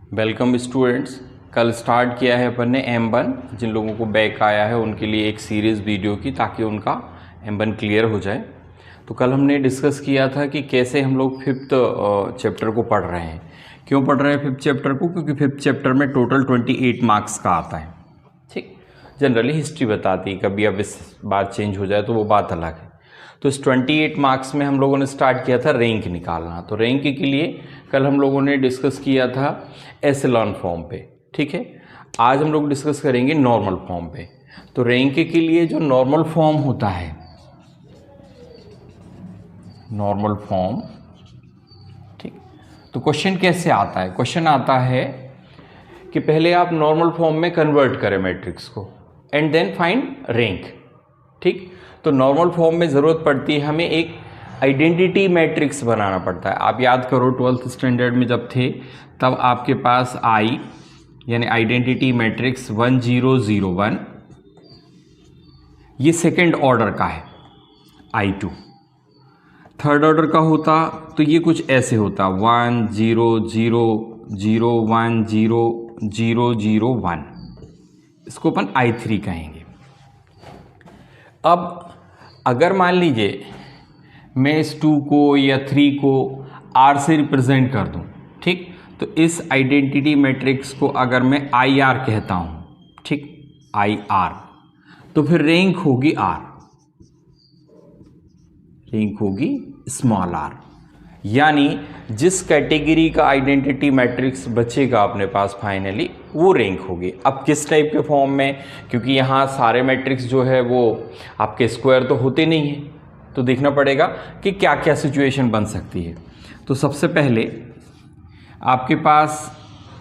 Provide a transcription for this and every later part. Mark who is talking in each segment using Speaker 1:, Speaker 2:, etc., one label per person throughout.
Speaker 1: Welcome students. कल start किया है अपन ने M1। जिन लोगों को बैक आया है उनके लिए एक सीरीज़ वीडियो की, ताकि उनका M1 क्लियर हो जाए। तो कल हमने डिस्कस किया था कि कैसे हम लोग 5th चैप्टर को पढ़ रहे हैं। क्यों पढ़ रहे हैं 5th चैप्टर को? क्योंकि 5th चैप्टर में टोटल 28 मार्क्स का आता है। ठीक, जनरली हिस्ट्री बताती है, कभी अब इस बार चेंज हो जाए तो वो बात अलग है। तो इस 28 मार्क्स में हम लोगों ने स्टार्ट किया था रैंक निकालना। तो रैंक के लिए कल हम लोगों ने डिस्कस किया था एशेलॉन फॉर्म पे। ठीक है, आज हम लोग डिस्कस करेंगे नॉर्मल फॉर्म पे। तो रैंक के लिए जो नॉर्मल फॉर्म होता है, नॉर्मल फॉर्म, ठीक, तो क्वेश्चन कैसे आता है? क्वेश्चन आता है कि पहले आप नॉर्मल फॉर्म में कन्वर्ट करें मैट्रिक्स को एंड देन फाइंड रैंक। ठीक, तो नॉर्मल फॉर्म में ज़रूरत पड़ती है हमें एक आइडेंटिटी मैट्रिक्स बनाना पड़ता है। आप याद करो 12th स्टैंडर्ड में जब थे तब आपके पास आई यानी आइडेंटिटी मैट्रिक्स 1 0 0 1, ये सेकेंड ऑर्डर का है। I2 थर्ड ऑर्डर का होता तो ये कुछ ऐसे होता 1 0 0 0 1 0 0 0 1, इसको अपन I3 कहेंगे। अब अगर मान लीजिए मैं इस 2 को या 3 को R से रिप्रेजेंट कर दूं, ठीक, तो इस आइडेंटिटी मैट्रिक्स को अगर मैं IR कहता हूं, ठीक, IR, तो फिर रैंक होगी R, रैंक होगी स्मॉल r। यानी जिस कैटेगरी का आइडेंटिटी मैट्रिक्स बचेगा अपने पास फाइनली, वो रैंक होगी। अब किस टाइप के फॉर्म में? क्योंकि यहाँ सारे मैट्रिक्स जो है वो आपके स्क्वायर तो होते नहीं हैं, तो देखना पड़ेगा कि क्या क्या सिचुएशन बन सकती है। तो सबसे पहले आपके पास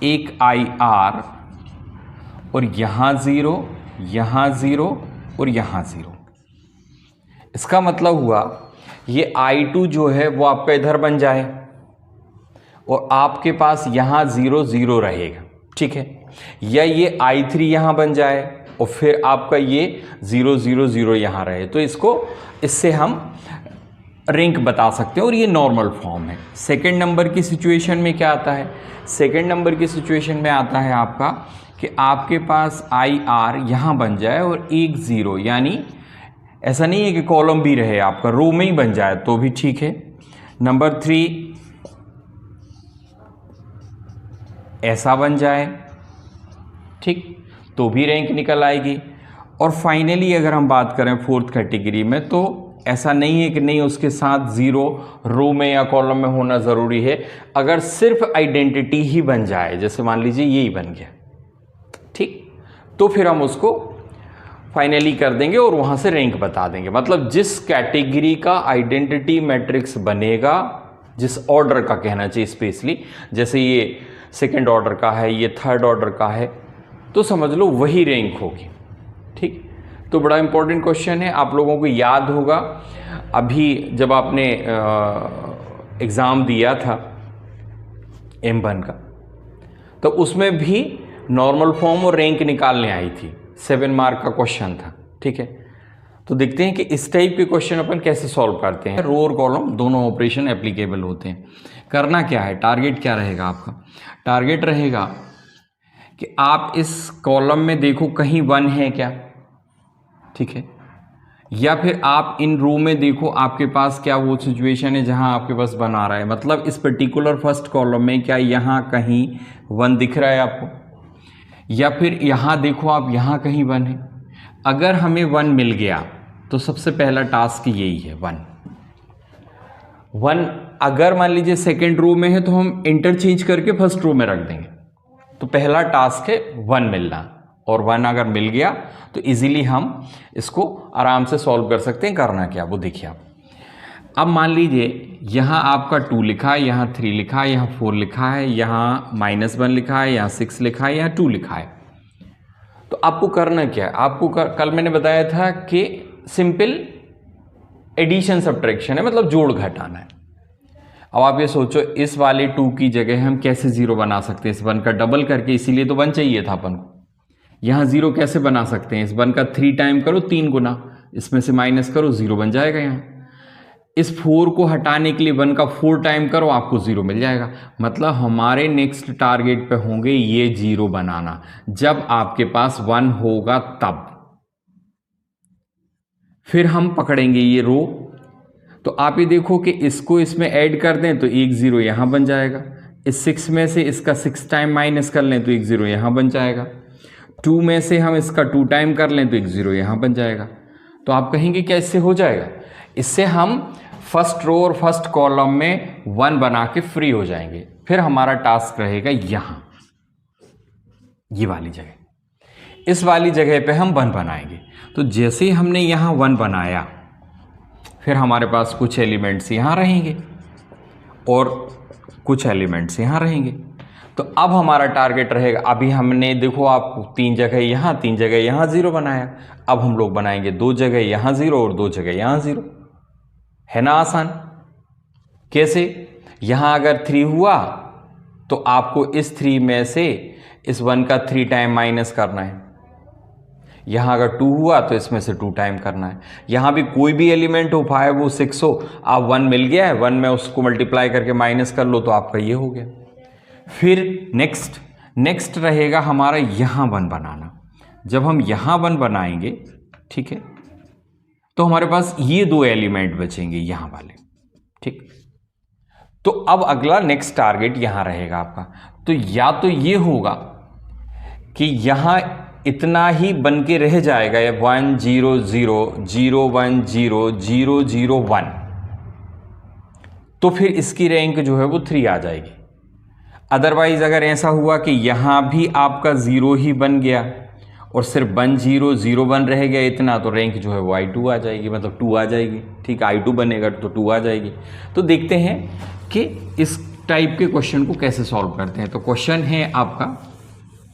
Speaker 1: एक IR और यहाँ 0, यहाँ 0 और यहाँ 0। इसका मतलब हुआ ये I2 जो है वो आपका इधर बन जाए और आपके पास यहाँ 0 0 रहेगा, ठीक है, या ये I3 यहाँ बन जाए और फिर आपका ये 0 0 0 यहाँ रहे। तो इससे हम रैंक बता सकते हैं और ये नॉर्मल फॉर्म है। सेकंड नंबर की सिचुएशन में क्या आता है? सेकंड नंबर की सिचुएशन में आता है आपका कि आपके पास IR यहाँ बन जाए और एक 0, यानी ऐसा नहीं है कि कॉलम भी रहे, आपका रो में ही बन जाए तो भी ठीक है। नंबर 3 ऐसा बन जाए, ठीक, तो भी रैंक निकल आएगी। और फाइनली अगर हम बात करें 4th कैटेगरी में, तो ऐसा नहीं है कि नहीं उसके साथ 0 रो में या कॉलम में होना ज़रूरी है। अगर सिर्फ आइडेंटिटी ही बन जाए, जैसे मान लीजिए यही बन गया, ठीक, तो फिर हम उसको फाइनली कर देंगे और वहाँ से रैंक बता देंगे। मतलब जिस कैटेगरी का आइडेंटिटी मैट्रिक्स बनेगा, जिस ऑर्डर का कहना चाहिए स्पेशली, जैसे ये सेकंड ऑर्डर का है, ये थर्ड ऑर्डर का है, तो समझ लो वही रैंक होगी। ठीक, तो बड़ा इंपॉर्टेंट क्वेश्चन है, आप लोगों को याद होगा अभी जब आपने एग्ज़ाम दिया था M1 का, तो उसमें भी नॉर्मल फॉर्म और रैंक निकालने आई थी। 7 मार्क का क्वेश्चन था, ठीक है। तो देखते हैं कि इस टाइप के क्वेश्चन अपन कैसे सॉल्व करते हैं। रो और कॉलम दोनों ऑपरेशन एप्लीकेबल होते हैं। करना क्या है, टारगेट क्या रहेगा आपका? टारगेट रहेगा कि आप इस कॉलम में देखो कहीं 1 है क्या, ठीक है, या फिर आप इन रो में देखो आपके पास क्या वो सिचुएशन है जहां आपके पास 1 आ रहा है। मतलब इस पर्टिकुलर फर्स्ट कॉलम में क्या यहाँ कहीं 1 दिख रहा है आपको, या फिर यहाँ देखो आप यहाँ कहीं 1 है। अगर हमें 1 मिल गया तो सबसे पहला टास्क यही है 1। अगर मान लीजिए सेकेंड रो में है तो हम इंटरचेंज करके फर्स्ट रो में रख देंगे। तो पहला टास्क है 1 मिलना, और 1 अगर मिल गया तो इजीली हम इसको आराम से सॉल्व कर सकते हैं। करना क्या वो देखिए आप। अब मान लीजिए यहाँ आपका 2 लिखा है, यहाँ 3 लिखा है, यहाँ 4 लिखा है, यहाँ -1 लिखा है, यहाँ 6 लिखा है, यहाँ 2 लिखा है। तो आपको करना क्या है? आपको कल मैंने बताया था कि सिंपल एडिशन सब्ट्रैक्शन है, मतलब जोड़ घटाना है। अब आप ये सोचो इस वाले 2 की जगह हम कैसे 0 बना सकते हैं? इस 1 का डबल करके, इसीलिए तो 1 चाहिए था अपन को। यहाँ 0 कैसे बना सकते हैं? इस 1 का 3 टाइम करो, 3 गुना, इसमें से माइनस करो, 0 बन जाएगा। यहाँ इस 4 को हटाने के लिए 1 का 4 टाइम करो, आपको 0 मिल जाएगा। मतलब हमारे नेक्स्ट टारगेट पे होंगे ये 0 बनाना, जब आपके पास 1 होगा तब। फिर हम पकड़ेंगे ये रो, तो आप ये देखो कि इसको इसमें ऐड कर दें तो एक 0 यहां बन जाएगा। इस 6 में से इसका 6 टाइम माइनस कर लें तो एक 0 यहां बन जाएगा। 2 में से हम इसका 2 टाइम कर लें तो एक 0 यहां बन जाएगा। तो आप कहेंगे क्या इससे हो जाएगा? इससे हम फर्स्ट रो और फर्स्ट कॉलम में 1 बना के फ्री हो जाएंगे। फिर हमारा टास्क रहेगा यहां, ये वाली जगह, इस वाली जगह पे हम 1 बनाएंगे। तो जैसे ही हमने यहां 1 बनाया, फिर हमारे पास कुछ एलिमेंट्स यहां रहेंगे और कुछ एलिमेंट्स यहां रहेंगे। तो अब हमारा टारगेट रहेगा, अभी हमने देखो आप 3 जगह यहां 3 जगह यहां 0 बनाया, अब हम लोग बनाएंगे 2 जगह यहां 0 और 2 जगह यहां 0। है ना आसान? कैसे? यहां अगर 3 हुआ तो आपको इस 3 में से इस 1 का 3 टाइम माइनस करना है। यहां अगर 2 हुआ तो इसमें से 2 टाइम करना है। यहां भी कोई भी एलिमेंट हो, 5 हो 6 हो, आप 1 मिल गया है, 1 में उसको मल्टीप्लाई करके माइनस कर लो तो आपका ये हो गया। फिर नेक्स्ट रहेगा हमारा यहां 1 बनाना। जब हम यहां 1 बनाएंगे, ठीक है, तो हमारे पास ये 2 एलिमेंट बचेंगे यहां वाले, ठीक। तो अब अगला नेक्स्ट टारगेट यहां रहेगा आपका। तो या तो ये होगा कि यहां इतना ही बन के रह जाएगा, या 1 0 0 0 1 0 0 0 1, तो फिर इसकी रैंक जो है वो 3 आ जाएगी। अदरवाइज अगर ऐसा हुआ कि यहां भी आपका 0 ही बन गया और सिर्फ 1 0 0 1 रह गया इतना, तो रैंक जो है वो I2 आ जाएगी, मतलब 2 आ जाएगी, ठीक। I2 बनेगा तो 2 आ जाएगी। तो देखते हैं कि इस टाइप के क्वेश्चन को कैसे सॉल्व करते हैं। तो क्वेश्चन है आपका,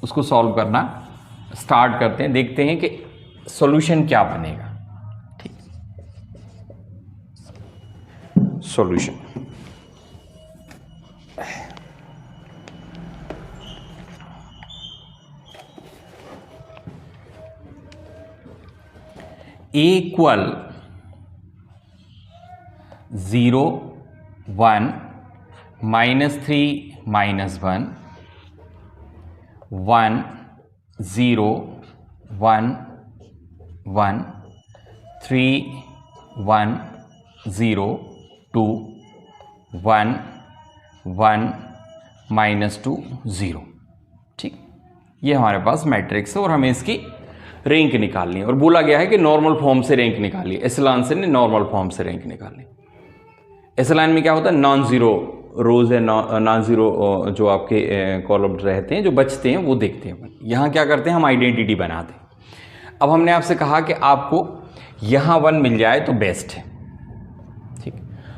Speaker 1: उसको सॉल्व करना स्टार्ट करते हैं, देखते हैं कि सॉल्यूशन क्या बनेगा, ठीक। सॉल्यूशन इक्वल 0 1 -3 -1 1 0 1 1 3 1 0 2 1 1 -2 0, ठीक। ये हमारे पास मैट्रिक्स है और हमें इसकी रैंक निकालनी है। और बोला गया है कि नॉर्मल फॉर्म से रैंक निकालिए। एसलान से ने नॉर्मल फॉर्म से रैंक निकालनी। एसलान में क्या होता है? नॉन जीरो रोज है, नॉन जीरो जो आपके कॉलम रहते हैं जो बचते हैं वो देखते हैं। यहाँ क्या करते हैं, हम आइडेंटिटी बनाते हैं। अब हमने आपसे कहा कि आपको यहाँ 1 मिल जाए तो बेस्ट है, ठीक।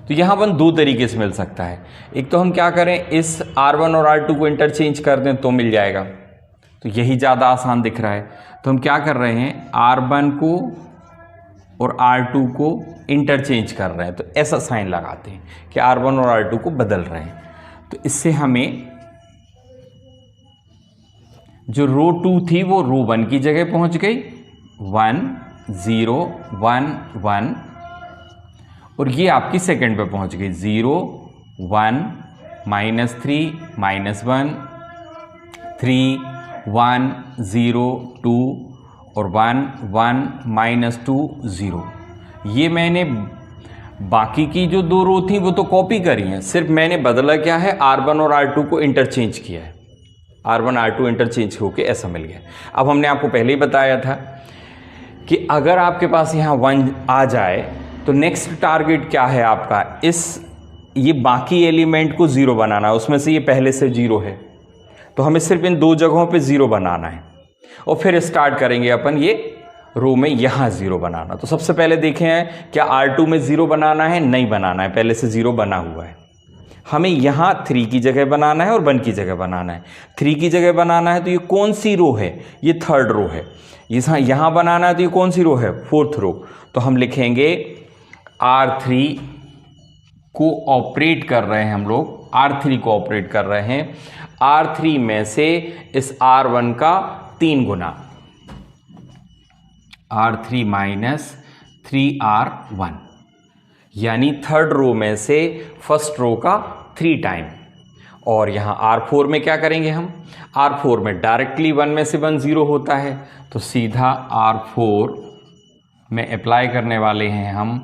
Speaker 1: तो यहाँ 1 2 तरीके से मिल सकता है। एक तो हम क्या करें, इस R1 और R2 को इंटरचेंज कर दें तो मिल जाएगा, तो यही ज़्यादा आसान दिख रहा है। तो हम क्या कर रहे हैं, R1 को और R2 को इंटरचेंज कर रहे हैं, तो ऐसा साइन लगाते हैं कि R1 और R2 को बदल रहे हैं। तो इससे हमें जो रो 2 थी वो रो 1 की जगह पहुंच गई, 1 0 1 1, और ये आपकी सेकंड पे पहुंच गई 0 1 -3 -1 3 1 0 2 और 1 1 -2 0। ये मैंने बाकी की जो 2 रो थी वो तो कॉपी करी हैं, सिर्फ मैंने बदला क्या है, R1 और R2 को इंटरचेंज किया है। R1 R2 इंटरचेंज होके ऐसा मिल गया। अब हमने आपको पहले ही बताया था कि अगर आपके पास यहाँ 1 आ जाए तो नेक्स्ट टारगेट क्या है आपका, ये बाकी एलिमेंट को 0 बनाना है। उसमें से ये पहले से 0 है, तो हमें सिर्फ इन 2 जगहों पे 0 बनाना है और फिर स्टार्ट करेंगे अपन ये रो में यहाँ 0 बनाना। तो सबसे पहले देखें हैं क्या R2 में 0 बनाना है, नहीं बनाना है, पहले से 0 बना हुआ है। हमें यहाँ 3 की जगह बनाना है और 1 की जगह बनाना है। 3 की जगह बनाना है तो ये कौन सी रो है, ये 3rd रो है। यहाँ बनाना है तो ये कौन सी रो है, 4th रो। तो हम लिखेंगे R3 को ऑपरेट कर रहे हैं हम लोग, R3 को ऑपरेट कर रहे हैं। R3 में से इस R1 का 3 गुना, R3 -3R1। यानी थर्ड रो में से फर्स्ट रो का 3 टाइम। और यहाँ R4 में क्या करेंगे हम, R4 में डायरेक्टली 1 में से 1 0 होता है, तो सीधा R4 में अप्लाई करने वाले हैं हम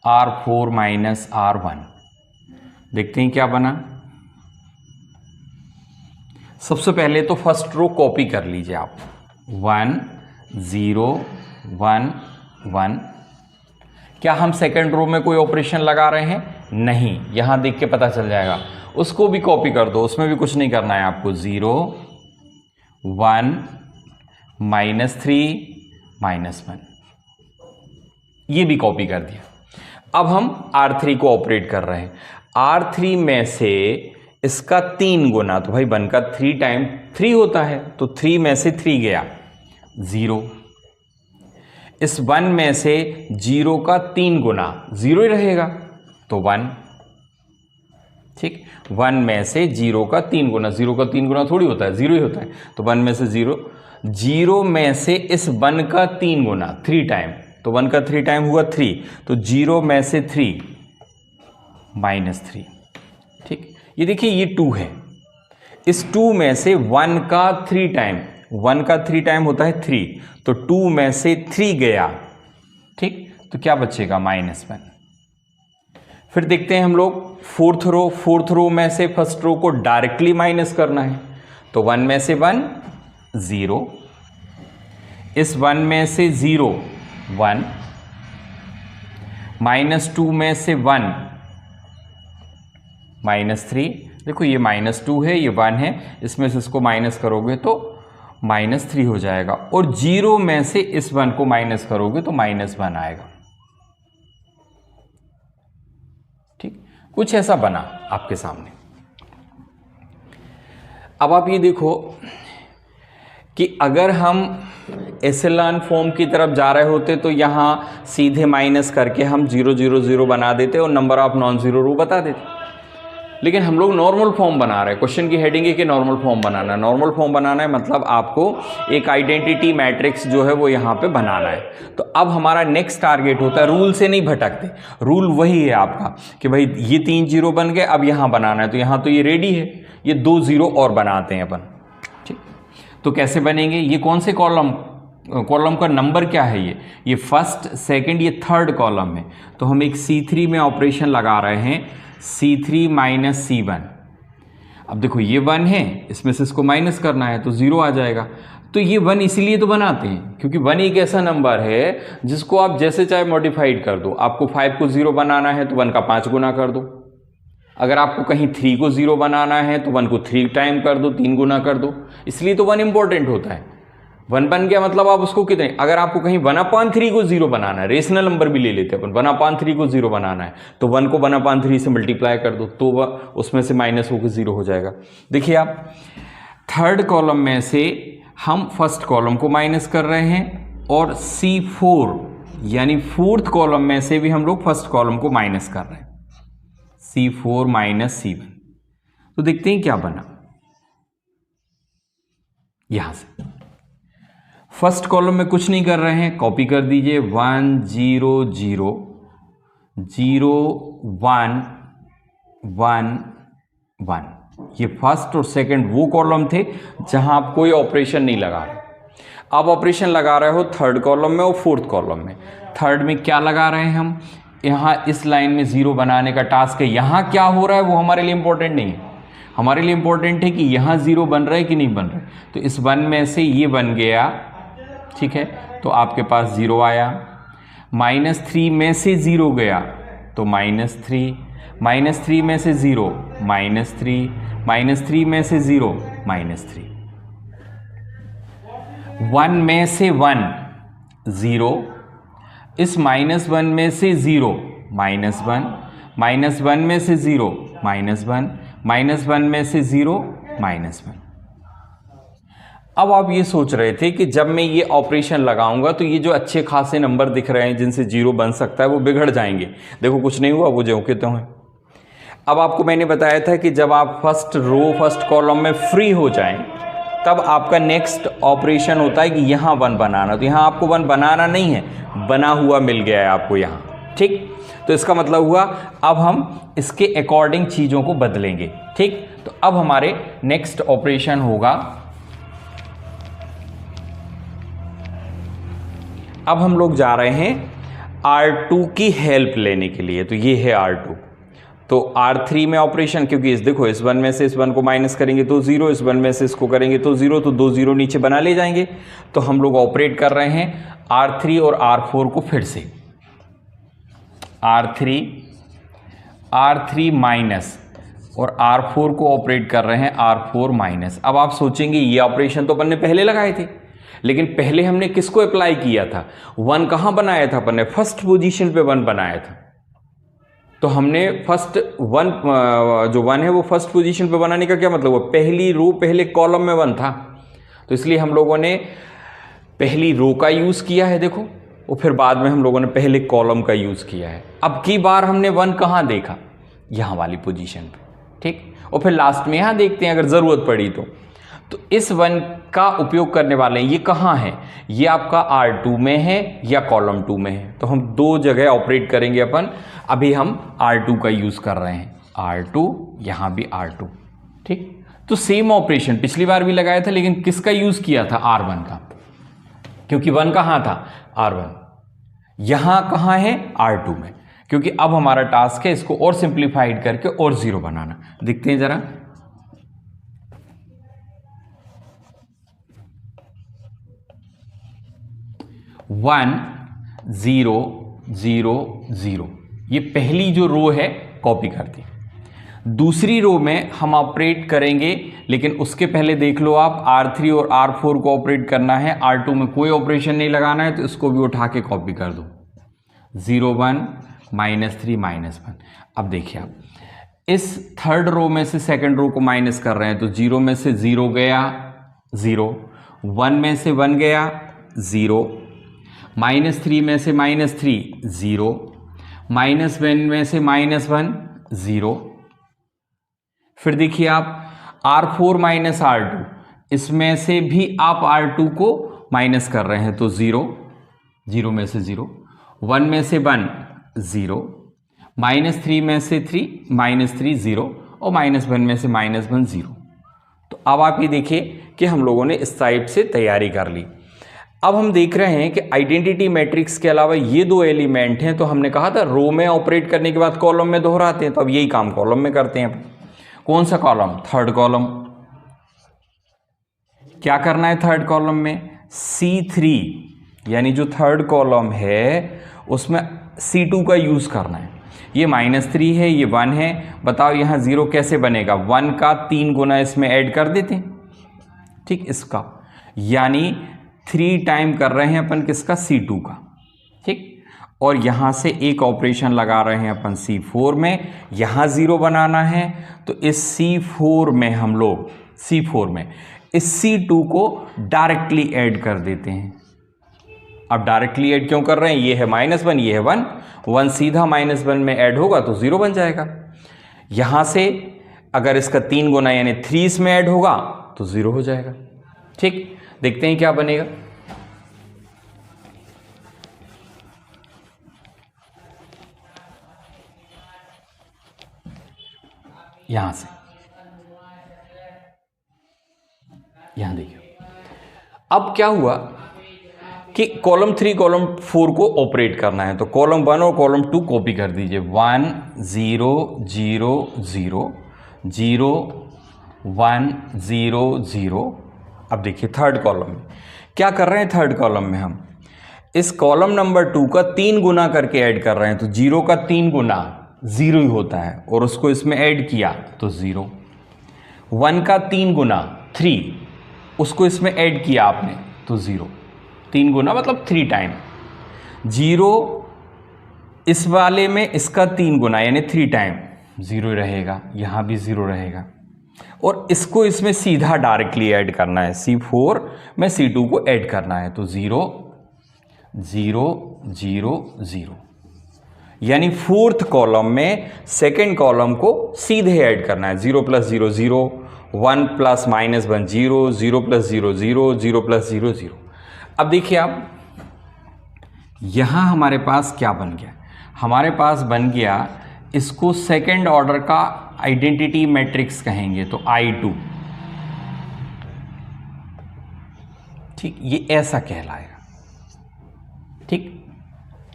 Speaker 1: R4 माइनस R1। देखते हैं क्या बना। सबसे पहले तो फर्स्ट रो कॉपी कर लीजिए आप, 1 0 1 1। क्या हम सेकंड रो में कोई ऑपरेशन लगा रहे हैं? नहीं, यहां देख के पता चल जाएगा। उसको भी कॉपी कर दो, उसमें भी कुछ नहीं करना है आपको। 0 1 -3 -1, ये भी कॉपी कर दिया। अब हम R3 को ऑपरेट कर रहे हैं। R3 में से इसका 3 गुना, तो भाई 1 का 3 टाइम 3 होता है, तो 3 में से 3 गया 0। इस 1 में से 0 का 3 गुना 0 ही रहेगा, तो 1। ठीक, 1 में से 0 का 3 गुना, 0 का 3 गुना थोड़ी होता है, 0 ही होता है, तो 1 में से 0, 0 में से इस 1 का 3 गुना 3 टाइम, तो 1 का 3 टाइम हुआ 3, तो 0 में से 3 -3। ठीक, ये देखिए ये 2 है, इस 2 में से 1 का 3 टाइम, 1 का 3 टाइम होता है 3, तो 2 में से 3 गया। ठीक, तो क्या बचेगा -1। फिर देखते हैं हम लोग फोर्थ रो में से फर्स्ट रो को डायरेक्टली माइनस करना है, तो 1 में से 1 0, इस 1 में से 0 1, -2 में से 1 -3। देखो ये -2 है, ये 1 है, इसमें से इसको माइनस करोगे तो -3 हो जाएगा, और 0 में से इस 1 को माइनस करोगे तो -1 आएगा। ठीक, कुछ ऐसा बना आपके सामने। अब आप ये देखो कि अगर हम एसेलॉन फॉर्म की तरफ जा रहे होते तो यहां सीधे माइनस करके हम 0 0 0 बना देते और नंबर ऑफ नॉन जीरो रो बता देते, लेकिन हम लोग नॉर्मल फॉर्म बना रहे हैं। क्वेश्चन की हेडिंग है कि नॉर्मल फॉर्म बनाना है। नॉर्मल फॉर्म बनाना है मतलब आपको एक आइडेंटिटी मैट्रिक्स जो है वो यहाँ पे बनाना है। तो अब हमारा नेक्स्ट टारगेट होता है, रूल से नहीं भटकते, रूल वही है आपका कि भाई ये 3 0 बन गए, अब यहाँ बनाना है, तो यहाँ तो ये रेडी है, ये 2 0 और बनाते हैं अपन। ठीक, तो कैसे बनेंगे, ये कौन से कॉलम का नंबर क्या है, ये फर्स्ट सेकंड ये थर्ड कॉलम है, तो हम एक C3 में ऑपरेशन लगा रहे हैं, C3 माइनस C1। अब देखो ये 1 है, इसमें से इसको माइनस करना है तो 0 आ जाएगा। तो ये 1 इसीलिए तो बनाते हैं क्योंकि 1 एक ऐसा नंबर है जिसको आप जैसे चाहे मॉडिफाइड कर दो। आपको 5 को 0 बनाना है तो 1 का 5 गुना कर दो, अगर आपको कहीं 3 को 0 बनाना है तो 1 को 3 टाइम कर दो, 3 गुना कर दो, इसलिए तो 1 इंपॉर्टेंट होता है। 1 बन गया मतलब आप उसको कितने, अगर आपको कहीं 1/3 को 0 बनाना है, रेशनल नंबर भी ले लेते हैं अपन, 1/3 को 0 बनाना है तो 1 को 1/3 से मल्टीप्लाई कर दो तो वह उसमें से माइनस होकर 0 हो जाएगा। देखिए आप थर्ड कॉलम में से हम फर्स्ट कॉलम को माइनस कर रहे हैं और C4 यानी फोर्थ कॉलम में से भी हम लोग फर्स्ट कॉलम को माइनस कर रहे हैं, C4 माइनस C1। तो देखते हैं क्या बना। यहां से फर्स्ट कॉलम में कुछ नहीं कर रहे हैं, कॉपी कर दीजिए 1 0 0 0 1 1 1। ये फर्स्ट और सेकंड वो कॉलम थे जहां आप कोई ऑपरेशन नहीं लगा रहे। अब ऑपरेशन लगा रहे हो थर्ड कॉलम में और फोर्थ कॉलम में। थर्ड में क्या लगा रहे हैं हम, यहाँ इस लाइन में 0 बनाने का टास्क है। यहाँ क्या हो रहा है वो हमारे लिए इंपॉर्टेंट नहीं है, हमारे लिए इंपॉर्टेंट है कि यहाँ 0 बन रहा है कि नहीं बन रहा है। तो इस 1 में से ये बन गया, ठीक है, तो आपके पास 0 आया। -3 में से 0 गया तो -3, -3 में से 0 -3, -3 में से 0 -3, 1 में से 1 0, इस -1 में से 0 -1, -1 में से 0 -1, -1 में से 0 -1। अब आप ये सोच रहे थे कि जब मैं ये ऑपरेशन लगाऊंगा तो ये जो अच्छे खासे नंबर दिख रहे हैं जिनसे 0 बन सकता है वो बिगड़ जाएंगे। देखो कुछ नहीं हुआ, वो जो के तो हैं। अब आपको मैंने बताया था कि जब आप फर्स्ट रो फर्स्ट कॉलम में फ्री हो जाएं तब आपका नेक्स्ट ऑपरेशन होता है कि यहाँ 1 बनाना। तो यहाँ आपको 1 बनाना नहीं है, बना हुआ मिल गया है आपको यहाँ, ठीक। तो इसका मतलब हुआ अब हम इसके अकॉर्डिंग चीज़ों को बदलेंगे। ठीक, तो अब हमारे नेक्स्ट ऑपरेशन होगा, अब हम लोग जा रहे हैं R2 की हेल्प लेने के लिए। तो ये है R2, तो R3 में ऑपरेशन, क्योंकि देखो इस 1 में से इस 1 को माइनस करेंगे तो 0, इस 1 में से इसको करेंगे तो 0, तो 2 0 नीचे बना ले जाएंगे। तो हम लोग ऑपरेट कर रहे हैं R3 और R4 को फिर से, R3 माइनस और R4 को ऑपरेट कर रहे हैं R4 माइनस। अब आप सोचेंगे ये ऑपरेशन तो अपन ने पहले लगाए थे, लेकिन पहले हमने किसको अप्लाई किया था? 1 कहाँ बनाया था अपन ने? फर्स्ट पोजीशन पे 1 बनाया था। तो हमने फर्स्ट 1 जो 1 है वो फर्स्ट पोजीशन पे बनाने का क्या मतलब हुआ? पहली रो पहले कॉलम में 1 था, तो इसलिए हम लोगों ने पहली रो का यूज़ किया है, देखो, और फिर बाद में हम लोगों ने पहले कॉलम का यूज़ किया है। अब की बार हमने 1 कहाँ देखा? यहाँ वाली पोजीशन पे, ठीक, और फिर लास्ट में यहाँ देखते हैं अगर ज़रूरत पड़ी तो इस 1 का उपयोग करने वाले हैं। ये कहाँ है? ये आपका R2 में है या कॉलम 2 में है? तो हम 2 जगह ऑपरेट करेंगे अपन। अभी हम R2 का यूज़ कर रहे हैं, R2, यहाँ भी R2, ठीक। तो सेम ऑपरेशन पिछली बार भी लगाया था, लेकिन किसका यूज़ किया था? R1 का, क्योंकि 1 कहाँ था? R1। यहाँ कहाँ है? R2 में, क्योंकि अब हमारा टास्क है इसको और सिंप्लीफाइड करके और 0 बनाना। देखते हैं जरा, 1 0 0 0, ये पहली जो रो है कॉपी कर दी। दूसरी रो में हम ऑपरेट करेंगे, लेकिन उसके पहले देख लो आप, R3 और R4 को ऑपरेट करना है, R2 में कोई ऑपरेशन नहीं लगाना है, तो इसको भी उठा के कॉपी कर दो। 0 1 -3 -1। अब देखिए आप इस थर्ड रो में से सेकंड रो को माइनस कर रहे हैं, तो 0 में से 0 गया 0, 1 में से 1 गया 0, -3 में से -3 0, -1 में से -1 0। फिर देखिए आप R4 माइनस R2, इसमें से भी आप R2 को माइनस कर रहे हैं, तो 0, 0 में से 0, 1 में से 1 0, -3 में से 3 -3 0, और -1 में से -1 0। तो अब आप ये देखिए कि हम लोगों ने इस टाइप से तैयारी कर ली। अब हम देख रहे हैं कि आइडेंटिटी मैट्रिक्स के अलावा ये 2 एलिमेंट हैं, तो हमने कहा था रो में ऑपरेट करने के बाद कॉलम में दोहराते हैं, तो अब यही काम कॉलम में करते हैं। कौन सा कॉलम? Third column. क्या करना है थर्ड कॉलम में? C3, यानी जो थर्ड कॉलम है उसमें C2 का यूज करना है। ये -3 है, ये 1 है, बताओ यहाँ 0 कैसे बनेगा? 1 का 3 गुना इसमें ऐड कर देते हैं, ठीक, इसका, यानी 3 टाइम कर रहे हैं अपन किसका? C2 का, ठीक। और यहाँ से एक ऑपरेशन लगा रहे हैं अपन C4 में, यहाँ 0 बनाना है, तो इस C4 में हम लोग इस C2 को डायरेक्टली ऐड कर देते हैं। अब डायरेक्टली ऐड क्यों कर रहे हैं? ये है -1, ये है 1, 1 सीधा -1 में ऐड होगा तो 0 बन जाएगा। यहाँ से अगर इसका 3 गुना यानी 3 इसमें ऐड होगा तो 0 हो जाएगा, ठीक। देखते हैं क्या बनेगा। यहां से यहां देखिए, अब क्या हुआ कि कॉलम 3 कॉलम 4 को ऑपरेट करना है, तो कॉलम 1 और कॉलम 2 कॉपी कर दीजिए। 1 0 0 0 0 1 0 0। अब देखिए थर्ड कॉलम में क्या कर रहे हैं? थर्ड कॉलम में हम इस कॉलम नंबर 2 का 3 गुना करके ऐड कर रहे हैं, तो 0 का 3 गुना 0 ही होता है, और उसको इसमें ऐड किया तो 0। 1 का 3 गुना 3, उसको इसमें ऐड किया आपने तो 0। 3 गुना मतलब 3 टाइम। 0 इस वाले में इसका 3 गुना यानी 3 टाइम 0 रहेगा, यहाँ भी 0 रहेगा, और इसको इसमें सीधा डायरेक्टली ऐड करना है। C4 में C2 को ऐड करना है, तो 0 0 0 0, यानी फोर्थ कॉलम में सेकेंड कॉलम को सीधे ऐड करना है। 0 + 0 0, 1 + -1 0, 0 + 0 0, 0 + 0 0। अब देखिए आप, यहां हमारे पास क्या बन गया? हमारे पास बन गया, इसको सेकंड ऑर्डर का आइडेंटिटी मैट्रिक्स कहेंगे, तो I2, ठीक, ये ऐसा कहलाएगा। ठीक,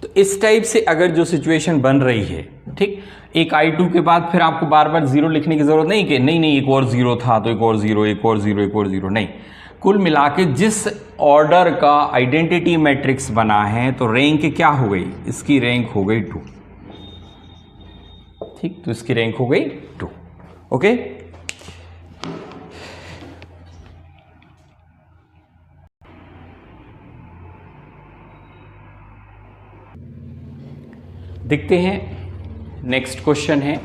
Speaker 1: तो इस टाइप से अगर जो सिचुएशन बन रही है, ठीक, एक I2 के बाद फिर आपको बार बार जीरो लिखने की जरूरत नहीं कि नहीं एक और जीरो था तो एक और जीरो, एक और जीरो, एक और जीरो, नहीं, कुल मिला के जिस ऑर्डर का आइडेंटिटी मैट्रिक्स बना है तो रैंक क्या हो गई, इसकी रैंक हो गई 2। ठीक, तो इसकी रैंक हो गई 2। ओके, देखते हैं नेक्स्ट क्वेश्चन है।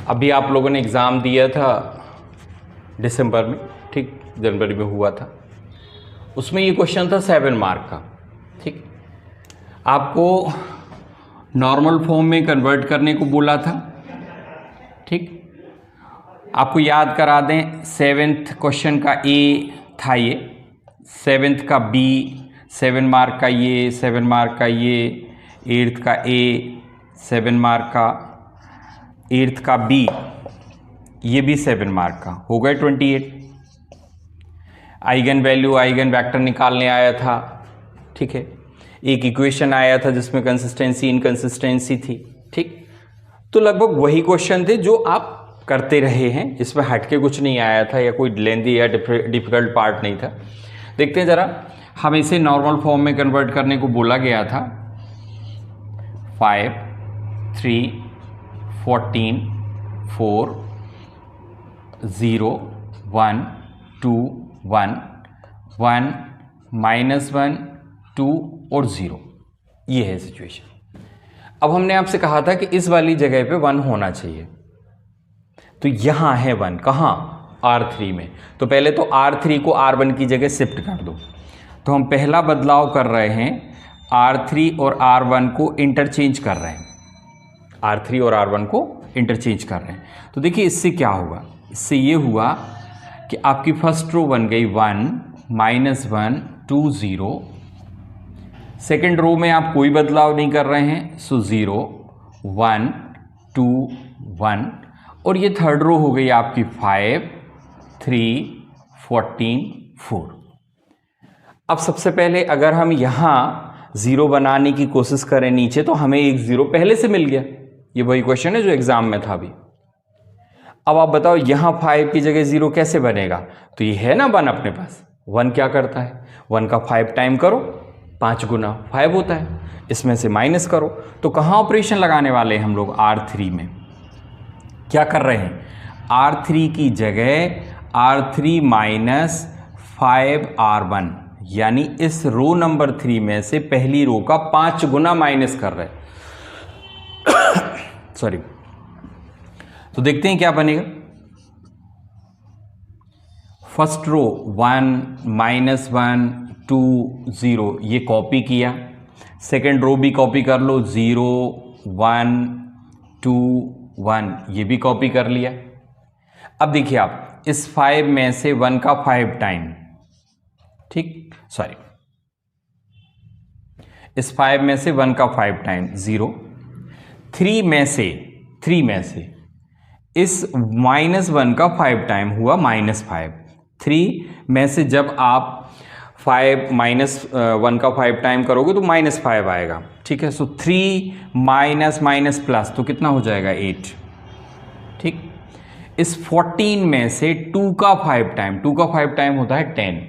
Speaker 1: अभी आप लोगों ने एग्ज़ाम दिया था दिसंबर में, ठीक, जनवरी में हुआ था, उसमें ये क्वेश्चन था 7 मार्क का। ठीक, आपको नॉर्मल फॉर्म में कन्वर्ट करने को बोला था। ठीक, आपको याद करा दें, 7th क्वेश्चन का ए था ये, 7th का बी, 7 मार्क का ये, 7 मार्क का ये, 8th का ए, 7 मार्क का, 8th का बी, ये भी 7 मार्क का, हो गए 28। आइगन वैल्यू, आइगन वेक्टर निकालने आया था। ठीक है, एक इक्वेशन आया था जिसमें कंसिस्टेंसी इनकंसिस्टेंसी थी। ठीक, तो लगभग वही क्वेश्चन थे जो आप करते रहे हैं, इसमें हटके कुछ नहीं आया था या कोई लेंदी या डिफिकल्ट पार्ट नहीं था। देखते हैं जरा, हम इसे नॉर्मल फॉर्म में कन्वर्ट करने को बोला गया था। 5, 3, 14, 4, 0, 1, 2, 1, 1, -1, 2 और 0, ये है सिचुएशन। अब हमने आपसे कहा था कि इस वाली जगह पे 1 होना चाहिए, तो यहां है 1, कहां, R3 में। तो पहले तो R3 को R1 की जगह शिफ्ट कर दो। तो हम पहला बदलाव कर रहे हैं, R3 और R1 को इंटरचेंज कर रहे हैं, R3 और R1 को इंटरचेंज कर रहे हैं। तो देखिए इससे क्या होगा, इससे ये हुआ कि आपकी फर्स्ट रो बन गई 1, -1, 2, 0। सेकेंड रो में आप कोई बदलाव नहीं कर रहे हैं, सो 0, 1, 2, 1। और ये थर्ड रो हो गई आपकी 5, 3, 14, 4। अब सबसे पहले अगर हम यहाँ 0 बनाने की कोशिश करें नीचे, तो हमें एक 0 पहले से मिल गया। ये वही क्वेश्चन है जो एग्जाम में था अभी। अब आप बताओ यहाँ 5 की जगह 0 कैसे बनेगा? तो ये है ना 1 अपने पास। 1 क्या करता है, 1 का 5 टाइम करो, 5 गुना 5 होता है, इसमें से माइनस करो। तो कहाँ ऑपरेशन लगाने वाले हैं हम लोग? R3 में। क्या कर रहे हैं? R3 की जगह R3 माइनस 5R1, यानी इस रो नंबर 3 में से पहली रो का 5 गुना माइनस कर रहे हैं। सॉरी। तो देखते हैं क्या बनेगा। फर्स्ट रो 1, -1, 2, 0 ये कॉपी किया। सेकेंड रो भी कॉपी कर लो, 0, 1, 2, 1 ये भी कॉपी कर लिया। अब देखिए आप इस 5 में से 1 का 5 टाइम, ठीक, सॉरी, इस 5 में से 1 का 5 टाइम 0। 3 में से इस -1 का 5 टाइम हुआ -5। 3 में से जब आप 5 -1 का 5 टाइम करोगे तो -5 आएगा, ठीक है। सो 3 माइनस प्लस तो कितना हो जाएगा? 8, ठीक। इस 14 में से 2 का 5 टाइम, 2 का 5 टाइम होता है 10,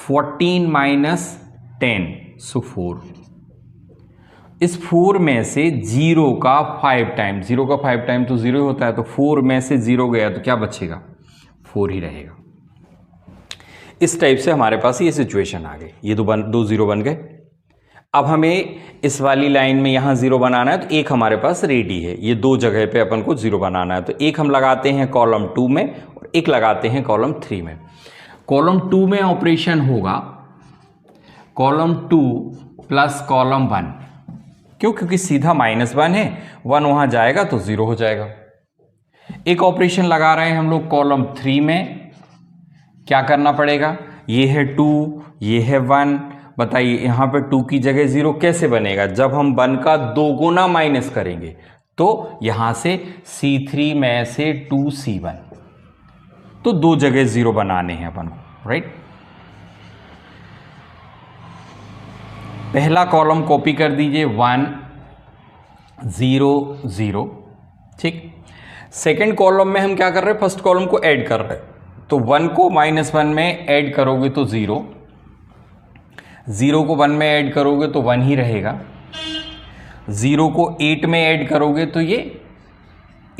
Speaker 1: 14 माइनस 10 सो 4। इस 4 में से 0 का 5 टाइम, 0 का 5 टाइम तो 0 ही होता है, तो 4 में से 0 गया तो क्या बचेगा? 4 ही रहेगा। इस टाइप से हमारे पास ये सिचुएशन आ गई। ये दो 0 बन गए। अब हमें इस वाली लाइन में यहाँ 0 बनाना है, तो एक हमारे पास रेडी है। ये दो जगह पे अपन को 0 बनाना है, तो एक हम लगाते हैं कॉलम 2 में और एक लगाते हैं कॉलम 3 में। कॉलम 2 में ऑपरेशन होगा कॉलम 2 प्लस कॉलम 1। क्यों? क्योंकि सीधा -1 है, 1 वहाँ जाएगा तो 0 हो जाएगा। एक ऑपरेशन लगा रहे हैं हम लोग कॉलम 3 में। क्या करना पड़ेगा? ये है 2, ये है 1, बताइए यहाँ पे 2 की जगह 0 कैसे बनेगा? जब हम 1 का 2 गुना माइनस करेंगे तो यहां से C3 में से 2C1, तो 2 जगह 0 बनाने हैं अपन को, राइट। पहला कॉलम कॉपी कर दीजिए 1 0 0, ठीक। सेकंड कॉलम में हम क्या कर रहे हैं? फर्स्ट कॉलम को ऐड कर रहे हैं, तो 1 को -1 में ऐड करोगे तो 0, 0 को 1 में ऐड करोगे तो 1 ही रहेगा, 0 को 8 में ऐड करोगे तो ये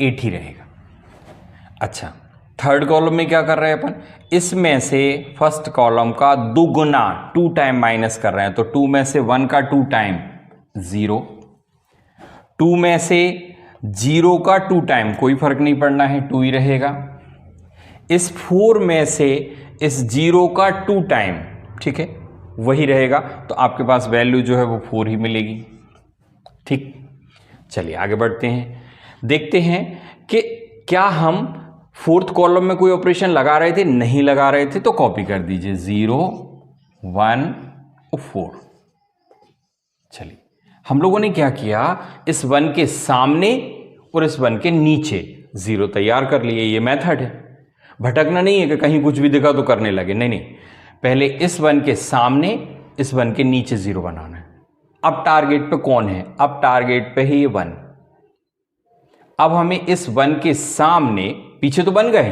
Speaker 1: 8 ही रहेगा। अच्छा, थर्ड कॉलम में क्या कर रहे हैं अपन? इसमें से फर्स्ट कॉलम का दुगुना 2 टाइम माइनस कर रहे हैं, तो 2 में से 1 का 2 टाइम 0, 2 में से 0 का 2 टाइम कोई फर्क नहीं पड़ना है, 2 ही रहेगा। इस 4 में से इस 0 का 2 टाइम, ठीक है, वही रहेगा, तो आपके पास वैल्यू जो है वो 4 ही मिलेगी, ठीक। चलिए आगे बढ़ते हैं, देखते हैं कि क्या हम फोर्थ कॉलम में कोई ऑपरेशन लगा रहे थे? नहीं लगा रहे थे, तो कॉपी कर दीजिए 0 1 और 4। चलिए हम लोगों ने क्या किया, इस 1 के सामने और इस 1 के नीचे 0 तैयार कर लिए। ये मेथड है, भटकना नहीं है कि कहीं कुछ भी दिखा तो करने लगे, नहीं नहीं, पहले इस 1 के सामने इस 1 के नीचे 0 बनाना है। अब टारगेट पे कौन है? अब टारगेट पे है ये 1। अब हमें इस 1 के सामने, पीछे तो बन गए,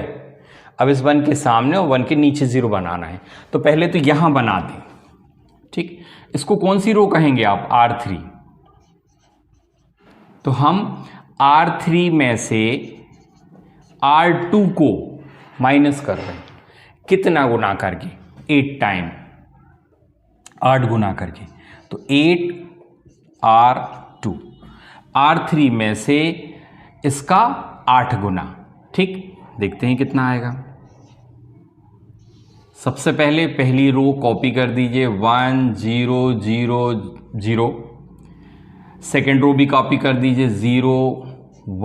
Speaker 1: अब इस 1 के सामने और 1 के नीचे 0 बनाना है, तो पहले तो यहां बना दें, ठीक। इसको कौन सी रो कहेंगे आप? R3। तो हम R3 में से R2 को माइनस कर रहे हैं, कितना गुना करके? 8 टाइम, 8 गुना करके, तो 8 R2, R3 में से इसका 8 गुना, ठीक। देखते हैं कितना आएगा। सबसे पहले पहली रो कॉपी कर दीजिए 1 0 0 0, सेकेंड रो भी कॉपी कर दीजिए 0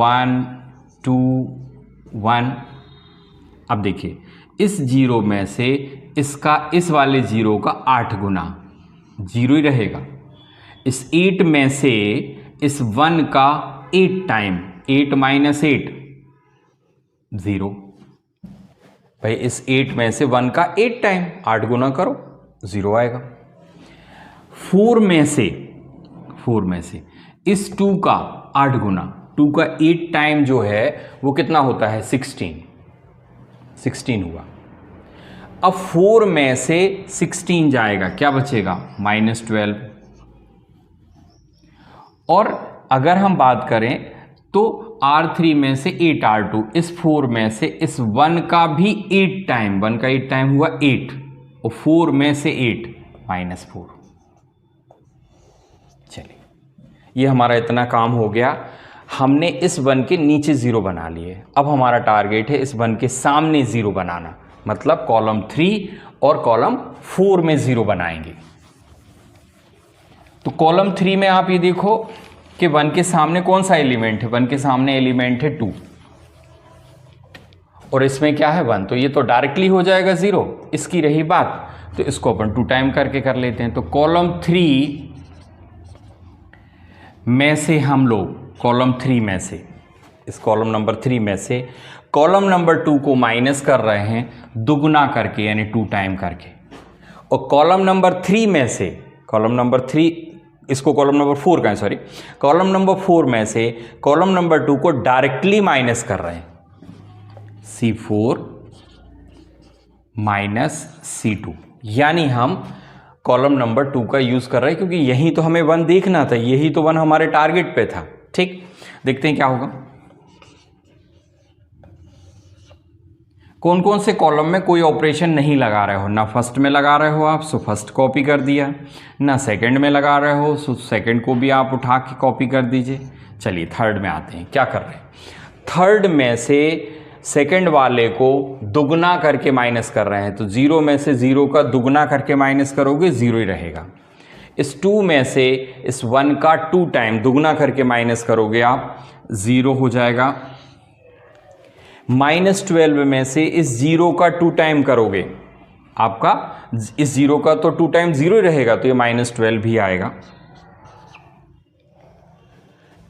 Speaker 1: 1 2 1। अब देखिए इस 0 में से इसका, इस वाले 0 का 8 गुना 0 ही रहेगा। इस 8 में से इस 1 का 8 टाइम, 8 - 8 0। भाई इस 8 में से 1 का 8 टाइम, 8 गुना करो 0 आएगा। 4 में से इस 2 का 8 गुना, 2 का 8 टाइम जो है वो कितना होता है? 16 हुआ। अब 4 में से 16 जाएगा, क्या बचेगा? -12। और अगर हम बात करें तो R3 में से 8 R2, इस 4 में से इस 1 का भी 8 टाइम, 1 का 8 टाइम हुआ 8, और 4 में से 8 -4। चलिए ये हमारा इतना काम हो गया, हमने इस 1 के नीचे 0 बना लिए। अब हमारा टारगेट है इस 1 के सामने 0 बनाना, मतलब कॉलम 3 और कॉलम 4 में 0 बनाएंगे। तो कॉलम 3 में आप ये देखो कि 1 के सामने कौन सा एलिमेंट है? 1 के सामने एलिमेंट है 2, और इसमें क्या है 1, तो ये तो डायरेक्टली हो जाएगा 0। इसकी रही बात, तो इसको अपन 2 टाइम करके कर लेते हैं। तो कॉलम 3 में से हम लोग, कॉलम 3 में से, इस कॉलम नंबर 3 में से कॉलम नंबर 2 को माइनस कर रहे हैं दुगुना करके, यानी 2 टाइम करके। और कॉलम नंबर 3 में से, कॉलम नंबर 3, इसको कॉलम नंबर 4 का है, सॉरी, कॉलम नंबर 4 में से कॉलम नंबर 2 को डायरेक्टली माइनस कर रहे हैं, C4 - C2, यानी हम कॉलम नंबर 2 का यूज कर रहे हैं, क्योंकि यही तो हमें 1 देखना था, यही तो 1 हमारे टारगेट पे था, ठीक। देखते हैं क्या होगा। कौन कौन से कॉलम में कोई ऑपरेशन नहीं लगा रहे हो? ना फर्स्ट में लगा रहे हो आप, सो फर्स्ट कॉपी कर दिया, ना सेकंड में लगा रहे हो, सो सेकंड को भी आप उठा के कॉपी कर दीजिए। चलिए थर्ड में आते हैं, क्या कर रहे हैं? थर्ड में से सेकंड वाले को दुगना करके माइनस कर रहे हैं, तो 0 में से 0 का दुगना करके माइनस करोगे 0 ही रहेगा। इस 2 में से इस 1 का 2 टाइम दुगना करके माइनस करोगे आप, 0 हो जाएगा। -12 में से इस 0 का 2 टाइम करोगे, आपका इस 0 का तो 2 टाइम्स 0 रहेगा, तो ये -12 ही आएगा।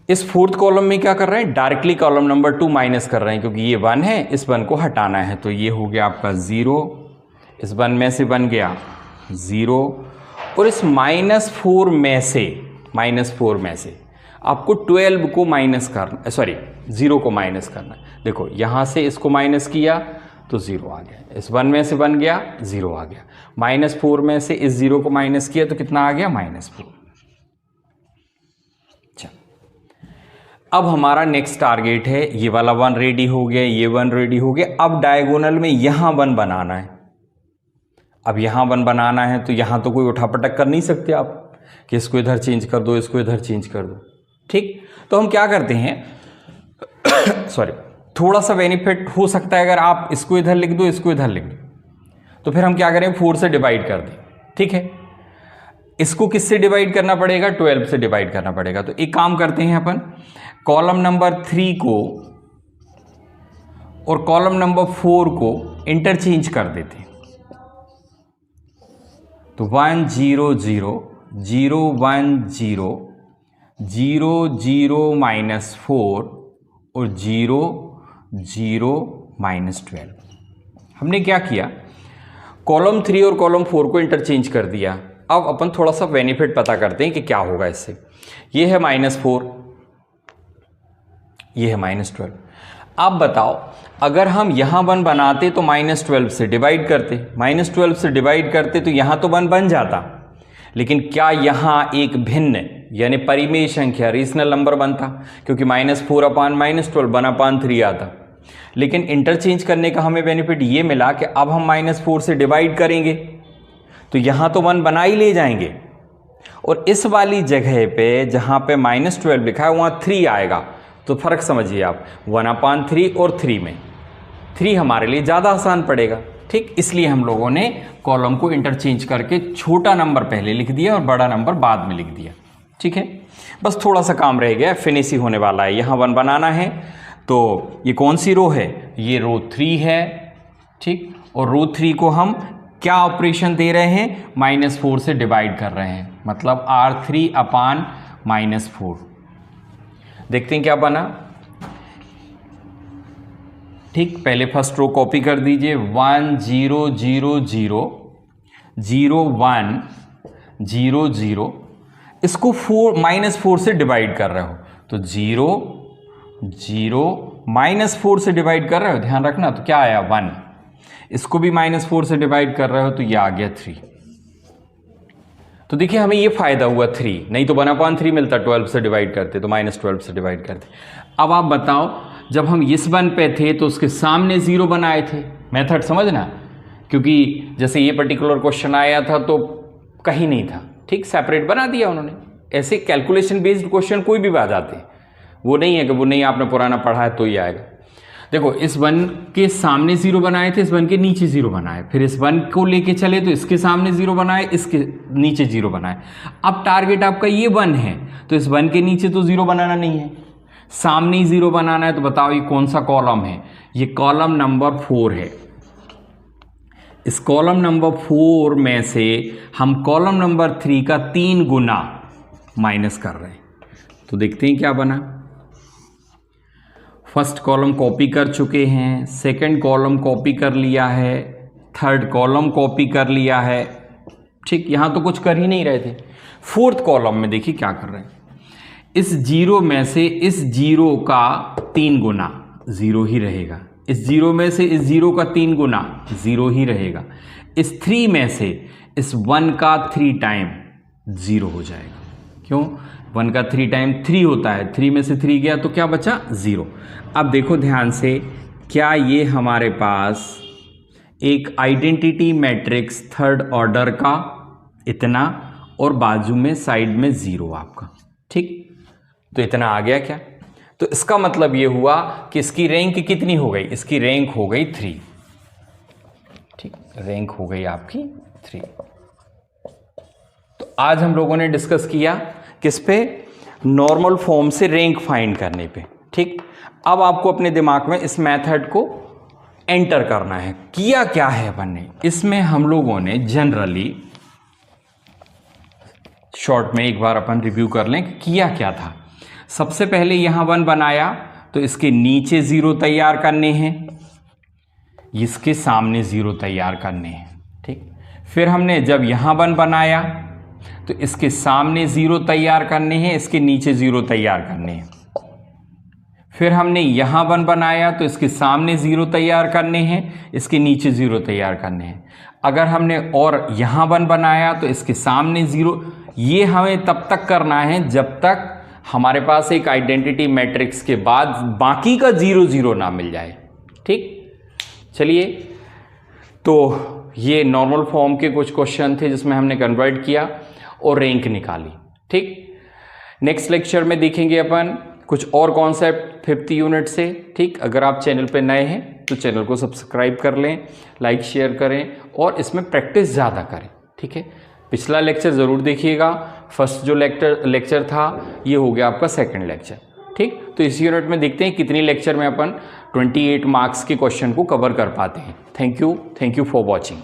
Speaker 1: इस फोर्थ कॉलम में क्या कर रहे हैं, डायरेक्टली कॉलम नंबर 2 माइनस कर रहे हैं, क्योंकि ये 1 है, इस 1 को हटाना है। तो ये हो गया आपका 0, इस 1 में से बन गया 0, और इस -4 में से आपको 12 को माइनस करना, सॉरी 0 को माइनस करना है। देखो यहाँ से इसको माइनस किया तो 0 आ गया, इस 1 में से बन गया 0 आ गया, -4 में से इस 0 को माइनस किया तो कितना आ गया, -4। अब हमारा नेक्स्ट टारगेट है, ये वाला 1 रेडी हो गया, ये 1 रेडी हो गया। अब डायगोनल में यहां 1 बनाना है। अब यहां 1 बनाना है तो यहां तो कोई उठापटक कर नहीं सकते आप कि इसको इधर चेंज कर दो, इसको इधर चेंज कर दो, ठीक। तो हम क्या करते हैं सॉरी, थोड़ा सा बेनिफिट हो सकता है अगर आप इसको इधर लिख दो, इसको इधर लिख दो, तो फिर हम क्या करें, 4 से डिवाइड कर दें, ठीक है। इसको किससे डिवाइड करना पड़ेगा, 12 से डिवाइड करना पड़ेगा। तो एक काम करते हैं अपन, कॉलम नंबर 3 को और कॉलम नंबर 4 को इंटरचेंज कर देते हैं। तो 1 0 0 0 1 0 0 0 -4 और 0 0 -12। हमने क्या किया, कॉलम 3 और कॉलम 4 को इंटरचेंज कर दिया। अब अपन थोड़ा सा बेनिफिट पता करते हैं कि क्या होगा इससे। ये है -4, ये है -12। आप बताओ, अगर हम यहां 1 बनाते तो -12 से डिवाइड करते, -12 से डिवाइड करते तो यहां तो 1 बन जाता, लेकिन क्या यहां एक भिन्न यानी परिमेय संख्या रीजनल नंबर बनता, क्योंकि -4/-12 1/3 आता। लेकिन इंटरचेंज करने का हमें बेनिफिट ये मिला कि अब हम -4 से डिवाइड करेंगे तो यहां तो 1 बना ही ले जाएंगे, और इस वाली जगह पे जहां पे -12 लिखा है वहां 3 आएगा। तो फर्क समझिए आप, 1/3 और 3 में 3 हमारे लिए ज़्यादा आसान पड़ेगा, ठीक। इसलिए हम लोगों ने कॉलम को इंटरचेंज करके छोटा नंबर पहले लिख दिया और बड़ा नंबर बाद में लिख दिया, ठीक है। बस थोड़ा सा काम रह गया, फिनिश ही होने वाला है। यहाँ 1 बनाना है, तो ये कौन सी रो है, ये रो 3 है, ठीक। और रो 3 को हम क्या ऑपरेशन दे रहे हैं, -4 से डिवाइड कर रहे हैं, मतलब R3/-4। देखते हैं क्या बना, ठीक। पहले फर्स्ट रो कॉपी कर दीजिए, 1 0 0 0 0 1 0 0, इसको -4 से डिवाइड कर रहे हो तो 0 0 -4 से डिवाइड कर रहे हो, ध्यान रखना। तो क्या आया, 1। इसको भी -4 से डिवाइड कर रहे हो तो ये आ गया 3। तो देखिए हमें ये फायदा हुआ 3, नहीं तो 1/3 मिलता, 12 से डिवाइड करते तो -12 से डिवाइड करते। अब आप बताओ, जब हम इस 1 पे थे तो उसके सामने 0 बनाए थे, मेथड समझना, क्योंकि जैसे ये पर्टिकुलर क्वेश्चन आया था तो कहीं नहीं था, ठीक, सेपरेट बना दिया उन्होंने। ऐसे कैलकुलेशन बेस्ड क्वेश्चन कोई भी आ जाते हैं, वो नहीं है कि वो नहीं आपने पुराना पढ़ा है तो ही आएगा। देखो, इस 1 के सामने 0 बनाए थे, इस 1 के नीचे 0 बनाए, फिर इस 1 को लेके चले तो इसके सामने 0 बनाए, इसके नीचे 0 बनाए। अब टारगेट आपका ये 1 है, तो इस 1 के नीचे तो 0 बनाना नहीं है, सामने ही 0 बनाना है। तो बताओ ये कौन सा कॉलम है, ये कॉलम नंबर 4 है। इस कॉलम नंबर 4 में से हम कॉलम नंबर 3 का 3 गुना माइनस कर रहे हैं। तो देखते हैं क्या बना। फर्स्ट कॉलम कॉपी कर चुके हैं, सेकंड कॉलम कॉपी कर लिया है, थर्ड कॉलम कॉपी कर लिया है, ठीक। यहाँ तो कुछ कर ही नहीं रहे थे। फोर्थ कॉलम में देखिए क्या कर रहे हैं, इस 0 में से इस 0 का 3 गुना 0 ही रहेगा, इस 0 में से इस 0 का 3 गुना 0 ही रहेगा, इस 3 में से इस 1 का 3 टाइम 0 हो जाएगा। क्यों, 1 का 3 टाइम 3 होता है, 3 में से 3 गया तो क्या बचा, 0। अब देखो ध्यान से, क्या ये हमारे पास एक आइडेंटिटी मैट्रिक्स थर्ड ऑर्डर का इतना और बाजू में साइड में 0 आपका, ठीक। तो इतना आ गया क्या, तो इसका मतलब ये हुआ कि इसकी रैंक कितनी हो गई, इसकी रैंक हो गई 3, ठीक, रैंक हो गई आपकी 3। तो आज हम लोगों ने डिस्कस किया किस पे, नॉर्मल फॉर्म से रैंक फाइंड करने पे, ठीक। अब आपको अपने दिमाग में इस मेथड को एंटर करना है। किया क्या है अपन ने इसमें, हम लोगों ने जनरली शॉर्ट में एक बार अपन रिव्यू कर लें किया क्या था। सबसे पहले यहाँ 1 बनाया तो इसके नीचे 0 तैयार करने हैं, इसके सामने 0 तैयार करने हैं, ठीक। फिर हमने जब यहाँ 1 बनाया तो इसके सामने 0 तैयार करने हैं, इसके नीचे 0 तैयार करने हैं। फिर हमने यहाँ 1 बनाया तो इसके सामने 0 तैयार करने हैं, इसके नीचे 0 तैयार करने हैं। अगर हमने और यहाँ 1 बनाया तो इसके सामने 0, ये हमें तब तक करना है जब तक हमारे पास एक आइडेंटिटी मैट्रिक्स के बाद बाकी का 0 0 ना मिल जाए, ठीक। चलिए, तो ये नॉर्मल फॉर्म के कुछ क्वेश्चन थे जिसमें हमने कन्वर्ट किया और रैंक निकाली, ठीक। नेक्स्ट लेक्चर में देखेंगे अपन कुछ और कॉन्सेप्ट 5th यूनिट से, ठीक। अगर आप चैनल पे नए हैं तो चैनल को सब्सक्राइब कर लें, लाइक शेयर करें और इसमें प्रैक्टिस ज़्यादा करें, ठीक है। पिछला लेक्चर ज़रूर देखिएगा, फर्स्ट जो लेक्चर था ये हो गया आपका 2nd लेक्चर, ठीक। तो इस यूनिट में देखते हैं कितनी लेक्चर में अपन 28 मार्क्स के क्वेश्चन को कवर कर पाते हैं। Thank you for watching.